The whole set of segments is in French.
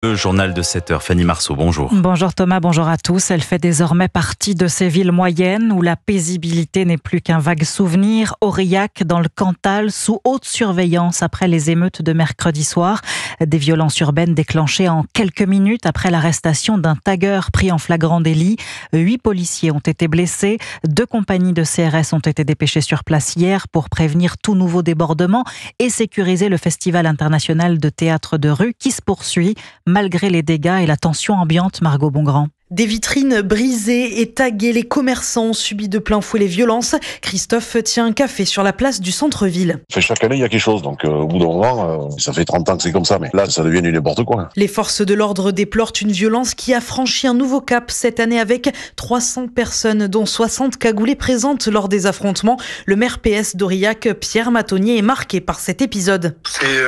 Le journal de 7h, Fanny Marceau, bonjour. Bonjour Thomas, bonjour à tous. Elle fait désormais partie de ces villes moyennes où la paisibilité n'est plus qu'un vague souvenir. Aurillac, dans le Cantal, sous haute surveillance après les émeutes de mercredi soir. Des violences urbaines déclenchées en quelques minutes après l'arrestation d'un tagueur pris en flagrant délit. 8 policiers ont été blessés. 2 compagnies de CRS ont été dépêchées sur place hier pour prévenir tout nouveau débordement et sécuriser le Festival international de théâtre de rue qui se poursuit malgré les dégâts et la tension ambiante, Margot Bongrand. Des vitrines brisées et taguées, les commerçants ont subi de plein fouet les violences. Christophe tient un café sur la place du centre-ville. Chaque année, il y a quelque chose, donc au bout d'un moment, ça fait 30 ans que c'est comme ça, mais là, ça devient du n'importe quoi. Les forces de l'ordre déplorent une violence qui a franchi un nouveau cap cette année avec 300 personnes, dont 60 cagoulées présentes lors des affrontements. Le maire PS d'Aurillac, Pierre Matonnier, est marqué par cet épisode. C'est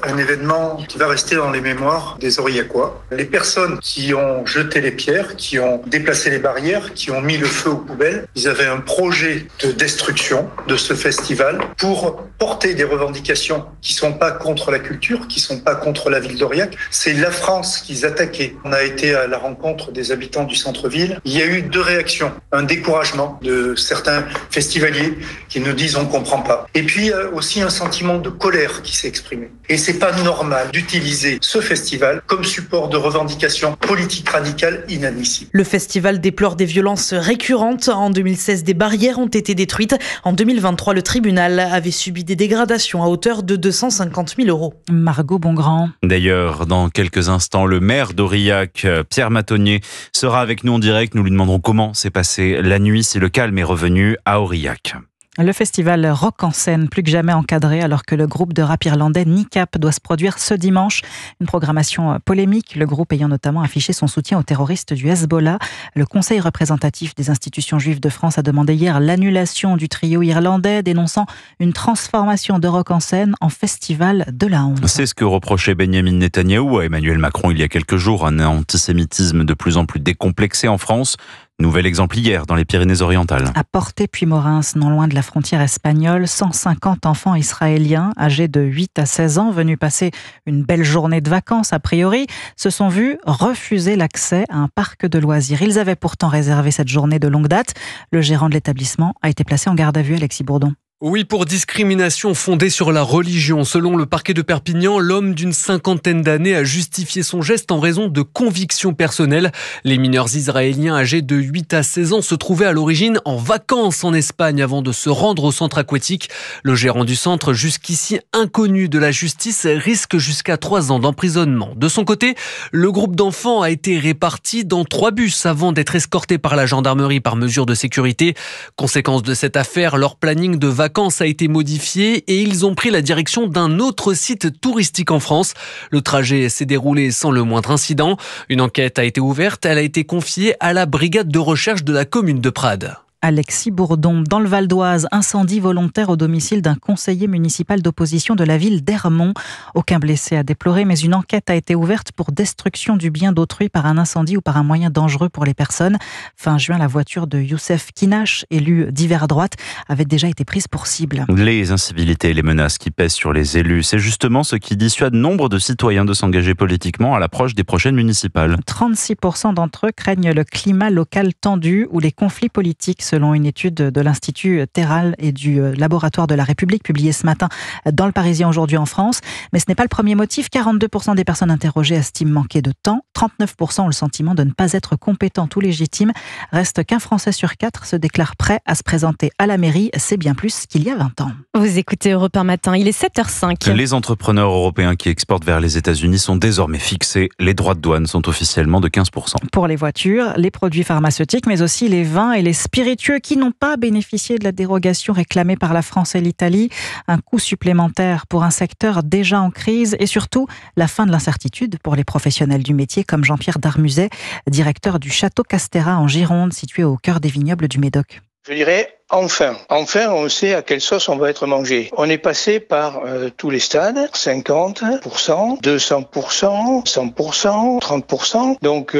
un événement qui va rester dans les mémoires des Aurillacois. Les personnes qui ont jeté les pierres, qui ont déplacé les barrières, qui ont mis le feu aux poubelles. Ils avaient un projet de destruction de ce festival pour porter des revendications qui sont pas contre la culture, qui sont pas contre la ville d'Aurillac. C'est la France qu'ils attaquaient. On a été à la rencontre des habitants du centre-ville. Il y a eu 2 réactions. Un découragement de certains festivaliers qui nous disent on comprend pas. Et puis aussi un sentiment de colère qui s'est exprimé. Et c'est pas normal d'utiliser ce festival comme support de revendications politiques radicales inadmissibles. Le festival déplore des violences récurrentes. En 2016, des barrières ont été détruites. En 2023, le tribunal avait subi des dégradations à hauteur de 250 000 €. Margot Bongrand. D'ailleurs, dans quelques instants, le maire d'Aurillac, Pierre Matonnier, sera avec nous en direct. Nous lui demanderons comment s'est passée la nuit, si le calme est revenu à Aurillac. Le festival Rock en scène, plus que jamais encadré alors que le groupe de rap irlandais NICAP doit se produire ce dimanche. Une programmation polémique, le groupe ayant notamment affiché son soutien aux terroristes du Hezbollah. Le Conseil représentatif des institutions juives de France a demandé hier l'annulation du trio irlandais, dénonçant une transformation de Rock en scène en festival de la honte. C'est ce que reprochait Benjamin Netanyahou à Emmanuel Macron il y a quelques jours, un antisémitisme de plus en plus décomplexé en France. Nouvel exemple hier dans les Pyrénées-Orientales. À Portet-Puymorens, non loin de la frontière espagnole, 150 enfants israéliens âgés de 8 à 16 ans venus passer une belle journée de vacances a priori, se sont vus refuser l'accès à un parc de loisirs. Ils avaient pourtant réservé cette journée de longue date. Le gérant de l'établissement a été placé en garde à vue, Alexis Bourdon. Oui, pour discrimination fondée sur la religion. Selon le parquet de Perpignan, l'homme d'une 50aine d'années a justifié son geste en raison de convictions personnelles. Les mineurs israéliens âgés de 8 à 16 ans se trouvaient à l'origine en vacances en Espagne avant de se rendre au centre aquatique. Le gérant du centre, jusqu'ici inconnu de la justice, risque jusqu'à 3 ans d'emprisonnement. De son côté, le groupe d'enfants a été réparti dans 3 bus avant d'être escorté par la gendarmerie par mesure de sécurité. Conséquence de cette affaire, leur planning de vacances a été modifié et ils ont pris la direction d'un autre site touristique en France. Le trajet s'est déroulé sans le moindre incident. Une enquête a été ouverte. Elle a été confiée à la brigade de recherche de la commune de Prades. Alexis Bourdon. Dans le Val d'Oise, incendie volontaire au domicile d'un conseiller municipal d'opposition de la ville d'Ermont. Aucun blessé à déplorer, mais une enquête a été ouverte pour destruction du bien d'autrui par un incendie ou par un moyen dangereux pour les personnes. Fin juin, la voiture de Youssef Kinash, élu d'hiver droite, avait déjà été prise pour cible. Les incivilités et les menaces qui pèsent sur les élus, c'est justement ce qui dissuade nombre de citoyens de s'engager politiquement à l'approche des prochaines municipales. 36% d'entre eux craignent le climat local tendu ou les conflits politiques, selon une étude de l'Institut Terral et du Laboratoire de la République publiée ce matin dans le Parisien aujourd'hui en France. Mais ce n'est pas le premier motif. 42% des personnes interrogées estiment manquer de temps. 39% ont le sentiment de ne pas être compétents ou légitimes. Reste qu'un Français sur 4 se déclare prêt à se présenter à la mairie. C'est bien plus qu'il y a 20 ans. Vous écoutez Europe 1 matin, il est 7h05. Les entrepreneurs européens qui exportent vers les États-Unis sont désormais fixés. Les droits de douane sont officiellement de 15%. Pour les voitures, les produits pharmaceutiques, mais aussi les vins et les spiritueux qui n'ont pas bénéficié de la dérogation réclamée par la France et l'Italie. Un coût supplémentaire pour un secteur déjà en crise et surtout la fin de l'incertitude pour les professionnels du métier comme Jean-Pierre Darmuzet, directeur du Château Castéra en Gironde, situé au cœur des vignobles du Médoc. Je dirais enfin. Enfin, on sait à quelle sauce on va être mangé. On est passé par tous les stades, 50%, 200%, 100%, 30%. Donc,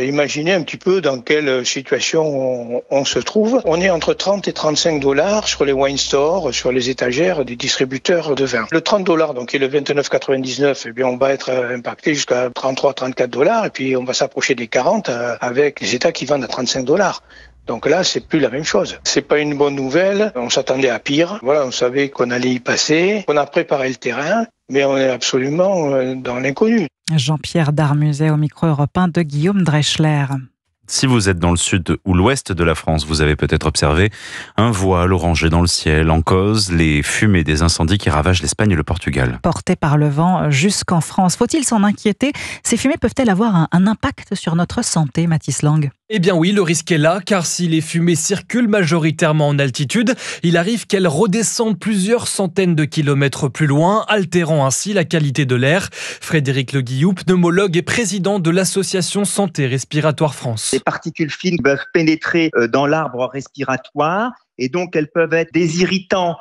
imaginez un petit peu dans quelle situation on se trouve. On est entre 30 et 35 $ sur les wine stores, sur les étagères des distributeurs de vin. Le 30 $, donc qui est le 29,99, eh bien, on va être impacté jusqu'à 33, 34 $, et puis on va s'approcher des 40 avec les États qui vendent à 35 $. Donc là, c'est plus la même chose. C'est pas une bonne nouvelle. On s'attendait à pire. Voilà, on savait qu'on allait y passer. On a préparé le terrain, mais on est absolument dans l'inconnu. Jean-Pierre Darmuzet au micro européen de Guillaume Dreschler. Si vous êtes dans le sud ou l'ouest de la France, vous avez peut-être observé un voile orangé dans le ciel, en cause les fumées des incendies qui ravagent l'Espagne et le Portugal. Portées par le vent jusqu'en France. Faut-il s'en inquiéter? Ces fumées peuvent-elles avoir un impact sur notre santé, Mathis Lang? Eh bien oui, le risque est là, car si les fumées circulent majoritairement en altitude, il arrive qu'elles redescendent plusieurs centaines de kilomètres plus loin, altérant ainsi la qualité de l'air. Frédéric Le Guillou, pneumologue et président de l'association Santé Respiratoire France. Les particules fines peuvent pénétrer dans l'arbre respiratoire. Et donc, elles peuvent être des irritants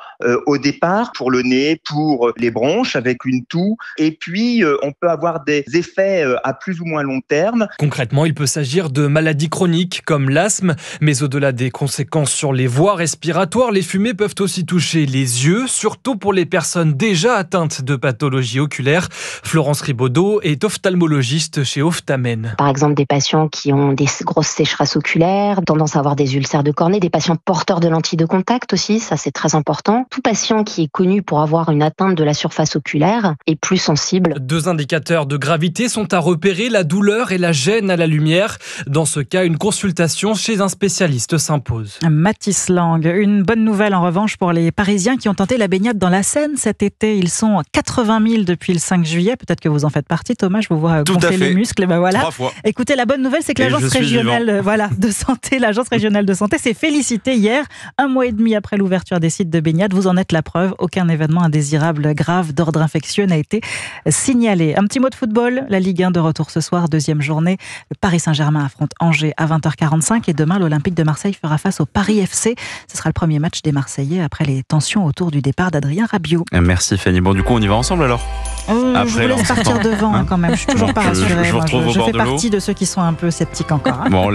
au départ pour le nez, pour les bronches avec une toux. Et puis, on peut avoir des effets à plus ou moins long terme. Concrètement, il peut s'agir de maladies chroniques comme l'asthme. Mais au-delà des conséquences sur les voies respiratoires, les fumées peuvent aussi toucher les yeux, surtout pour les personnes déjà atteintes de pathologies oculaires. Florence Ribaudot est ophtalmologiste chez Ophthamen. Par exemple, des patients qui ont des grosses sécheresses oculaires, tendance à avoir des ulcères de cornée, des patients porteurs de lentilles de contact aussi, ça c'est très important. Tout patient qui est connu pour avoir une atteinte de la surface oculaire est plus sensible. 2 indicateurs de gravité sont à repérer, la douleur et la gêne à la lumière. Dans ce cas, une consultation chez un spécialiste s'impose. Mathis Lang, une bonne nouvelle en revanche pour les Parisiens qui ont tenté la baignade dans la Seine cet été. Ils sont 80 000 depuis le 5 juillet. Peut-être que vous en faites partie, Thomas, je vous vois gonfler les muscles. Ben voilà. 3 fois. Écoutez, la bonne nouvelle, c'est que l'agence régionale de santé, l'agence régionale de santé s'est félicitée hier. 1 mois et demi après l'ouverture des sites de baignade, vous en êtes la preuve. Aucun événement indésirable grave d'ordre infectieux n'a été signalé. Un petit mot de football. La Ligue 1 de retour ce soir, 2e journée. Le Paris Saint-Germain affronte Angers à 20h45 et demain, l'Olympique de Marseille fera face au Paris FC. Ce sera le premier match des Marseillais après les tensions autour du départ d'Adrien Rabiot. Merci Fanny. Bon, du coup, on y va ensemble alors? Je vous laisse partir devant quand même. Je suis toujours pas rassurée. Je vous retrouve au bord de l'eau. Je fais partie de ceux qui sont un peu sceptiques encore. Bon,